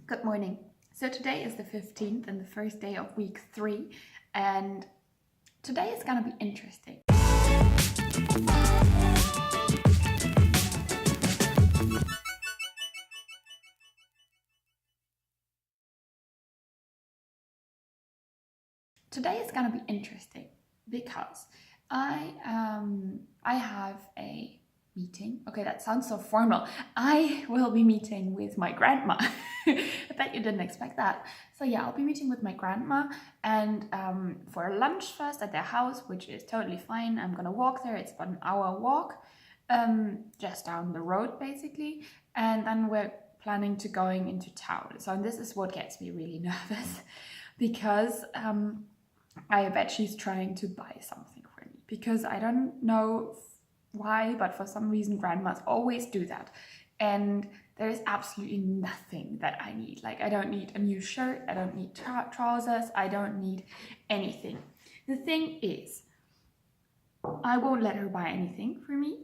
Good morning. So today is the 15th and the first day of week 3, and today is gonna be interesting. Today is gonna be interesting because I have a meeting. Okay, that sounds so formal. I will be meeting with my grandma. I bet you didn't expect that. So yeah, I'll be meeting with my grandma and for lunch first at their house, which is totally fine. I'm gonna walk there. It's about an hour walk, just down the road basically. And then we're planning to going into town. So this is what gets me really nervous because I bet she's trying to buy something for me because I don't know why, but for some reason grandmas always do that. And there is absolutely nothing that I need. Like, I don't need a new shirt, I don't need trousers, I don't need anything. The thing is, I won't let her buy anything for me,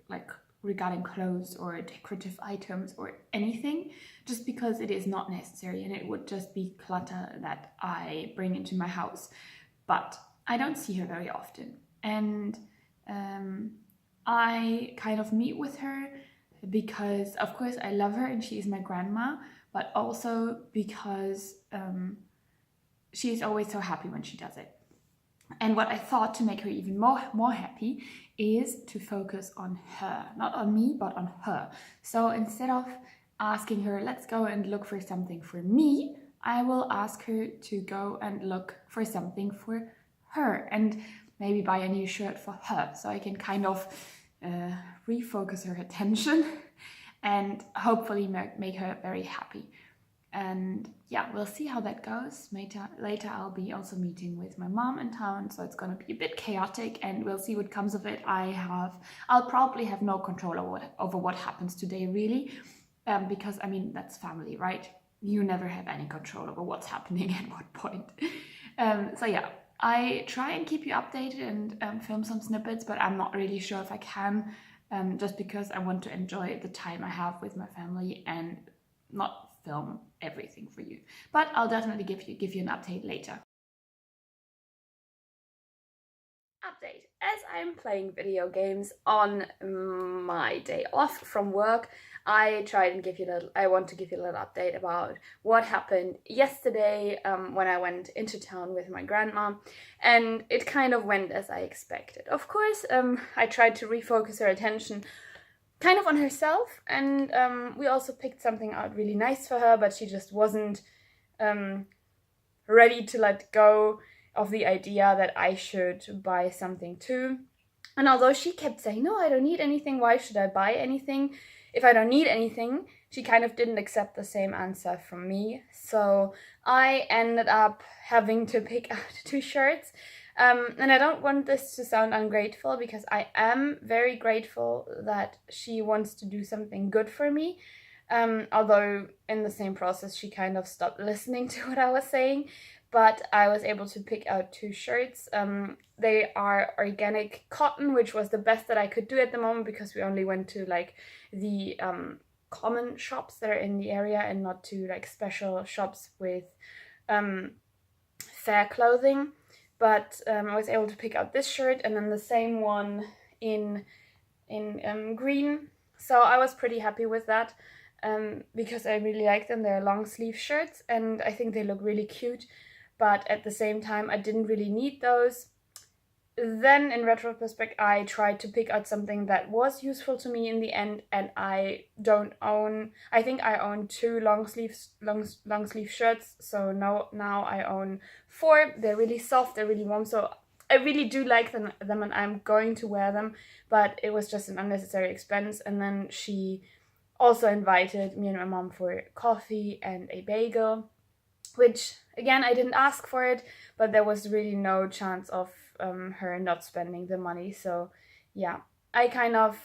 like regarding clothes or decorative items or anything, just because it is not necessary and it would just be clutter that I bring into my house. But I don't see her very often, and I kind of meet with her because, of course, I love her and she is my grandma, but also because she is always so happy when she does it. And what I thought to make her even more happy is to focus on her, not on me, but on her. So instead of asking her, let's go and look for something for me, I will ask her to go and look for something for her and maybe buy a new shirt for her, so I can kind of refocus her attention and hopefully make her very happy. And yeah, we'll see how that goes. Later I'll be also meeting with my mom in town, so it's gonna be a bit chaotic and we'll see what comes of it. I'll probably have no control over what happens today, really, because I mean, that's family, right? You never have any control over what's happening at what point. So yeah, I try and keep you updated and film some snippets, but I'm not really sure if I can, just because I want to enjoy the time I have with my family and not film everything for you. But I'll definitely give you an update later. Update. As I'm playing video games on my day off from work, I want to give you a little update about what happened yesterday when I went into town with my grandma, and it kind of went as I expected. Of course, I tried to refocus her attention kind of on herself, and we also picked something out really nice for her, but she just wasn't ready to let go of the idea that I should buy something too. And although she kept saying, no, I don't need anything, why should I buy anything if I don't need anything, she kind of didn't accept the same answer from me. So I ended up having to pick out 2 shirts. And I don't want this to sound ungrateful, because I am very grateful that she wants to do something good for me. Although in the same process, she kind of stopped listening to what I was saying. But I was able to pick out 2 shirts. They are organic cotton, which was the best that I could do at the moment, because we only went to like the common shops that are in the area and not to like special shops with fair clothing. But I was able to pick out this shirt and then the same one in green. So I was pretty happy with that, because I really like them. They're long sleeve shirts and I think they look really cute, but at the same time I didn't really need those. Then in retrospect, I tried to pick out something that was useful to me in the end, and I think I own 2 long sleeve shirts, so now I own 4. They're really soft, they're really warm, so I really do like them and I'm going to wear them, but it was just an unnecessary expense. And then she also invited me and my mom for coffee and a bagel, which again, I didn't ask for it, but there was really no chance of her not spending the money. So yeah, I kind of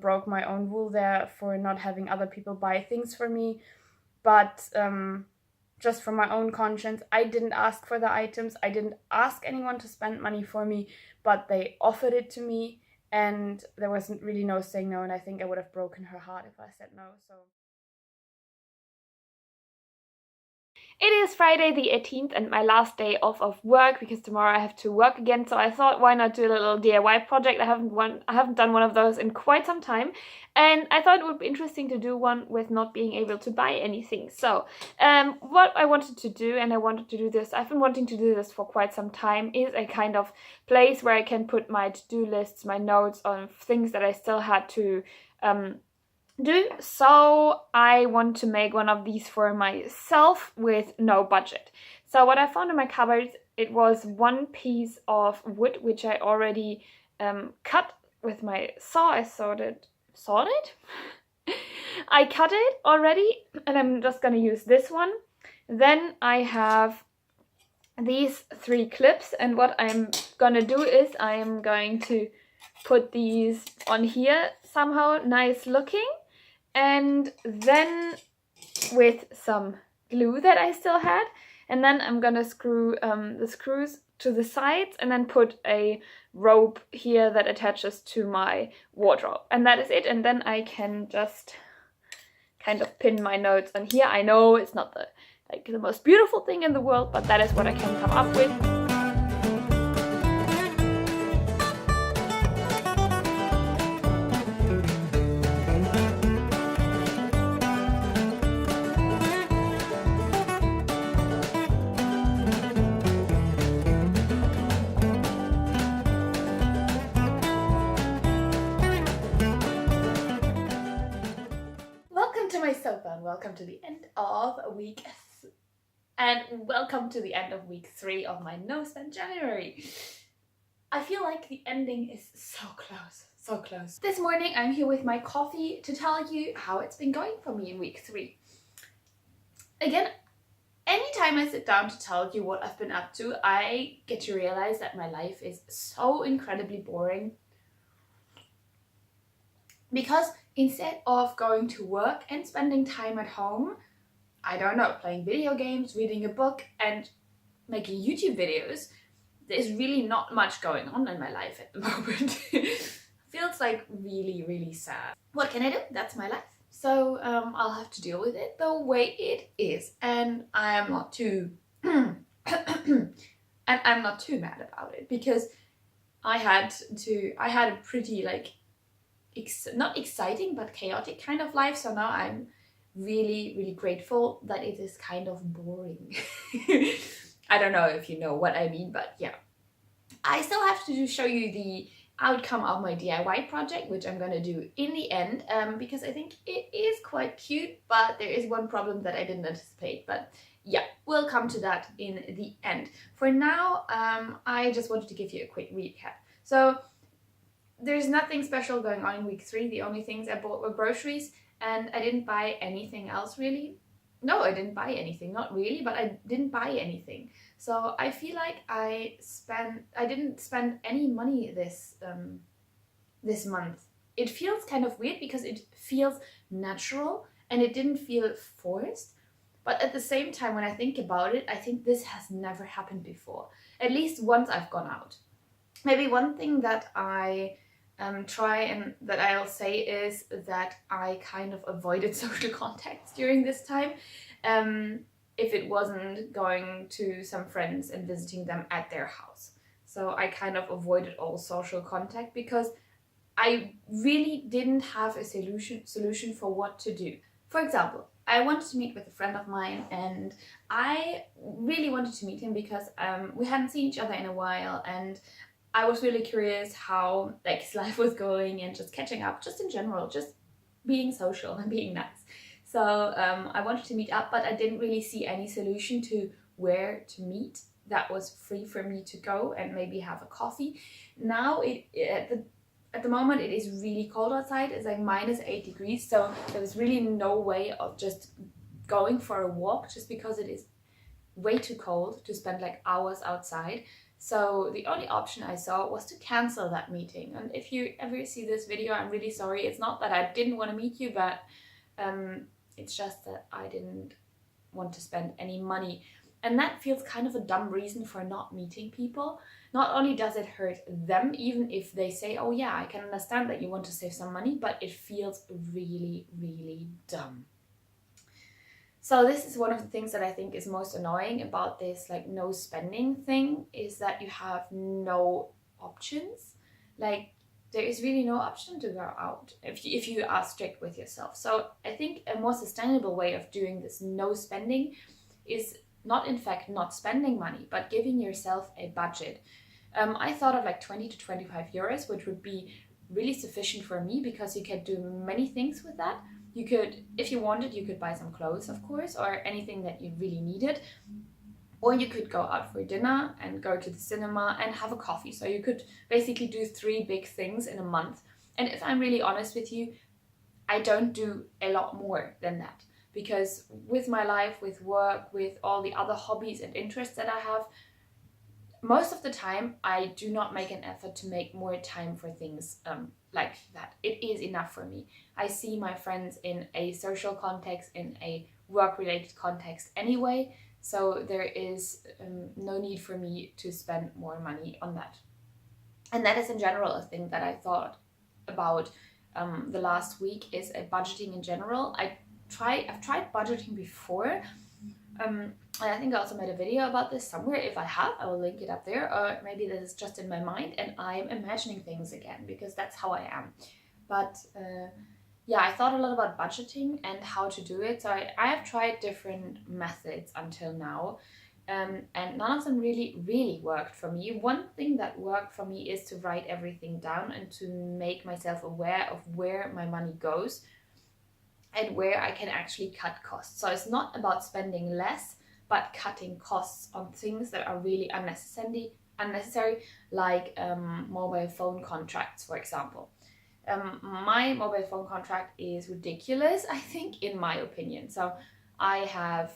broke my own rule there for not having other people buy things for me. But just for my own conscience, I didn't ask for the items. I didn't ask anyone to spend money for me, but they offered it to me, and there wasn't really no saying no. And I think I would have broken her heart if I said no. So It is Friday the 18th and my last day off of work because tomorrow I have to work again. So I thought, why not do a little DIY project? I haven't done one of those in quite some time, and I thought it would be interesting to do one with not being able to buy anything. So what I wanted to do, and I wanted to do this, I've been wanting to do this for quite some time, is a kind of place where I can put my to-do lists, my notes on things that I still had to do. So I want to make one of these for myself with no budget. So what I found in my cupboard, it was one piece of wood which I already cut with my saw. I sawed it? I cut it already, and I'm just gonna use this one. Then I have these 3 clips, and what I'm gonna do is I am going to put these on here somehow nice looking, and then with some glue that I still had, and then I'm gonna screw the screws to the sides and then put a rope here that attaches to my wardrobe, and that is it. And then I can just kind of pin my notes on here. I know it's not the most beautiful thing in the world, but that is what I can come up with. Welcome to my sofa and welcome to the end of week and welcome to the end of week 3 of my No Spend January. I feel like the ending is so close, so close. This morning I'm here with my coffee to tell you how it's been going for me in week 3. Again, anytime I sit down to tell you what I've been up to, I get to realize that my life is so incredibly boring. Because instead of going to work and spending time at home, I don't know, playing video games, reading a book, and making YouTube videos, there's really not much going on in my life at the moment. Feels like really, really sad. What can I do? That's my life. So I'll have to deal with it the way it is, and I am not too and I'm not too mad about it, because I had a pretty not exciting but chaotic kind of life, so now I'm really, really grateful that it is kind of boring. I don't know if you know what I mean, but yeah. I still have to show you the outcome of my DIY project, which I'm gonna do in the end, because I think it is quite cute, but there is one problem that I didn't anticipate. But yeah, we'll come to that in the end. For now, I just wanted to give you a quick recap. So there's nothing special going on in week 3. The only things I bought were groceries, and I didn't buy anything else really. No, I didn't buy anything, not really, but I didn't buy anything. So I feel like I didn't spend any money this month. It feels kind of weird because it feels natural and it didn't feel forced. But at the same time, when I think about it, I think this has never happened before. At least once I've gone out. Maybe one thing that I try and that I'll say is that I kind of avoided social contacts during this time. If it wasn't going to some friends and visiting them at their house. So I kind of avoided all social contact because I really didn't have a solution for what to do. For example, I wanted to meet with a friend of mine, and I really wanted to meet him because we hadn't seen each other in a while, and I was really curious how his life was going and just catching up, just in general, just being social and being nice. So I wanted to meet up, but I didn't really see any solution to where to meet that was free for me to go and maybe have a coffee. Now at the moment it is really cold outside. It's like -8 degrees, so there's really no way of just going for a walk, just because it is way too cold to spend hours outside. So the only option I saw was to cancel that meeting. And if you ever see this video, I'm really sorry. It's not that I didn't want to meet you, but it's just that I didn't want to spend any money. And that feels kind of a dumb reason for not meeting people. Not only does it hurt them, even if they say, oh yeah, I can understand that you want to save some money, but it feels really, really dumb. So this is one of the things that I think is most annoying about this like no spending thing, is that you have no options. Like there is really no option to go out if you are strict with yourself. So I think a more sustainable way of doing this no spending is not in fact not spending money, but giving yourself a budget. I thought of like 20 to 25 euros, which would be really sufficient for me because you can do many things with that. You could, if you wanted, you could buy some clothes, of course, or anything that you really needed. Or you could go out for dinner and go to the cinema and have a coffee. So you could basically do 3 big things in a month. And if I'm really honest with you, I don't do a lot more than that. Because with my life, with work, with all the other hobbies and interests that I have, most of the time I do not make an effort to make more time for things like that. It is enough for me. I see my friends in a social context, in a work-related context anyway. So there is no need for me to spend more money on that. And that is in general a thing that I thought about the last week, is a budgeting in general. I've tried budgeting before. And I think I also made a video about this somewhere. If I have, I will link it up there. Or maybe this is just in my mind and I'm imagining things again, because that's how I am. But yeah, I thought a lot about budgeting and how to do it. So I have tried different methods until now, and none of them really worked for me. One thing that worked for me is to write everything down and to make myself aware of where my money goes and where I can actually cut costs. So it's not about spending less, but cutting costs on things that are really unnecessary, like mobile phone contracts, for example. My mobile phone contract is ridiculous, I think, in my opinion. So I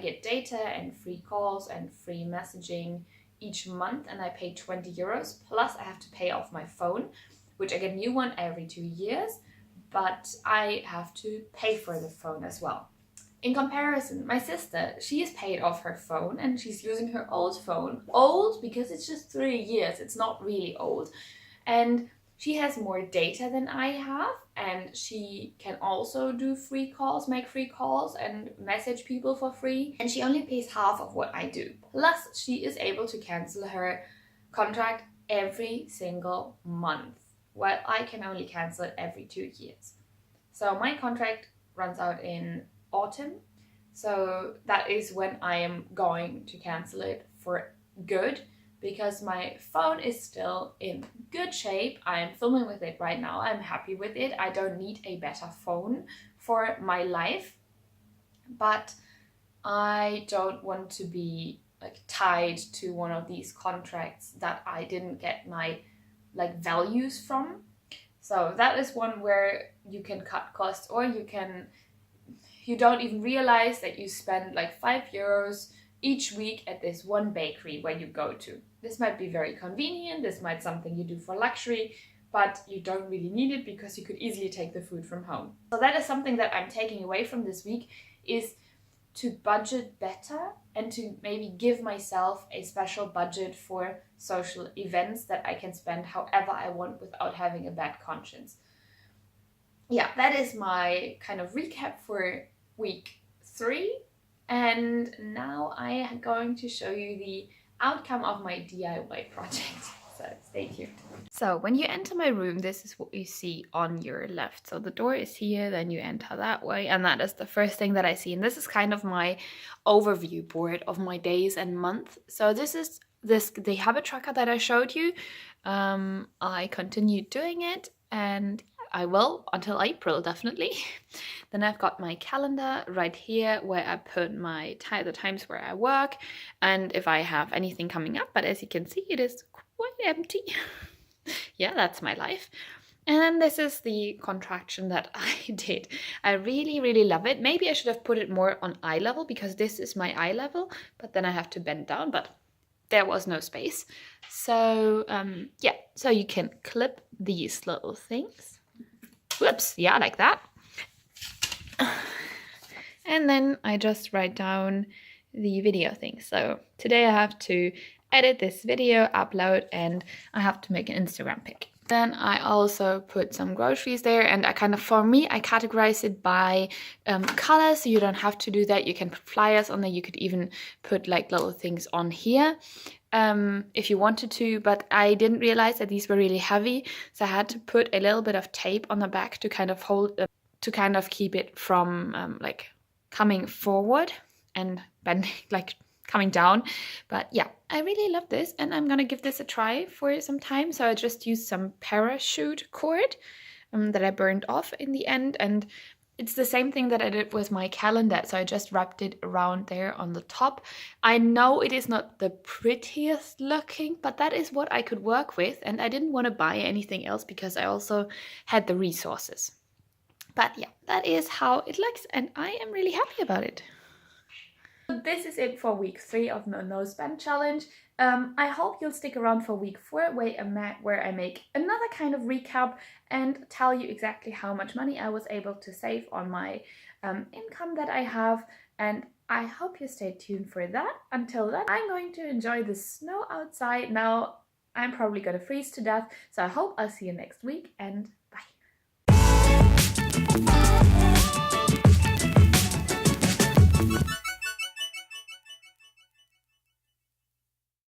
get data and free calls and free messaging each month, and I pay 20 euros. Plus I have to pay off my phone, which I get a new one every 2 years, but I have to pay for the phone as well. In comparison, my sister, she has paid off her phone and she's using her old phone. Old because it's just 3 years, it's not really old. And she has more data than I have, and she can also do free calls, make free calls and message people for free. And she only pays half of what I do. Plus, she is able to cancel her contract every single month, while I can only cancel it every 2 years. So my contract runs out in autumn. So that is when I am going to cancel it for good, because my phone is still in good shape. I am filming with it right now. I'm happy with it. I don't need a better phone for my life, but I don't want to be like tied to one of these contracts that I didn't get my like values from. So that is one where you can cut costs, or you don't even realize that you spend like 5 euros each week at this one bakery where you go to. This might be very convenient, this might be something you do for luxury, but you don't really need it because you could easily take the food from home. So that is something that I'm taking away from this week, is to budget better and to maybe give myself a special budget for social events that I can spend however I want without having a bad conscience. Yeah, that is my kind of recap for week 3. And now I am going to show you the outcome of my DIY project. So stay tuned. So when you enter my room, this is what you see on your left. So the door is here, then you enter that way, and that is the first thing that I see. And this is kind of my overview board of my days and month. So this is the habit tracker that I showed you. I continued doing it, and I will until April, definitely. Then I've got my calendar right here where I put the times where I work and if I have anything coming up. But as you can see, it is quite empty. Yeah, that's my life. And then this is the contraction that I did. I really love it. Maybe I should have put it more on eye level, because this is my eye level, but then I have to bend down, but there was no space. So yeah, so you can clip these little things. Whoops, yeah, like that. And then I just write down the video thing. So today I have to edit this video, upload, and I have to make an Instagram pic. Then I also put some groceries there, and I kind of, for me, I categorize it by color, so you don't have to do that. You can put flyers on there. You could even put like little things on here if you wanted to, but I didn't realize that these were really heavy, so I had to put a little bit of tape on the back to kind of hold, to kind of keep it from like coming forward and bending, like coming down. But yeah, I really love this, and I'm gonna give this a try for some time. So I just used some parachute cord that I burned off in the end, and it's the same thing that I did with my calendar. So I just wrapped it around there on the top. I know it is not the prettiest looking, but that is what I could work with, and I didn't want to buy anything else because I also had the resources. But yeah, that is how it looks, and I am really happy about it. So this is it for week 3 of the No Spend Challenge. I hope you'll stick around for week 4 where I make another kind of recap and tell you exactly how much money I was able to save on my income that I have, and I hope you stay tuned for that. Until then, I'm going to enjoy the snow outside. Now I'm probably gonna freeze to death, so I hope I'll see you next week, and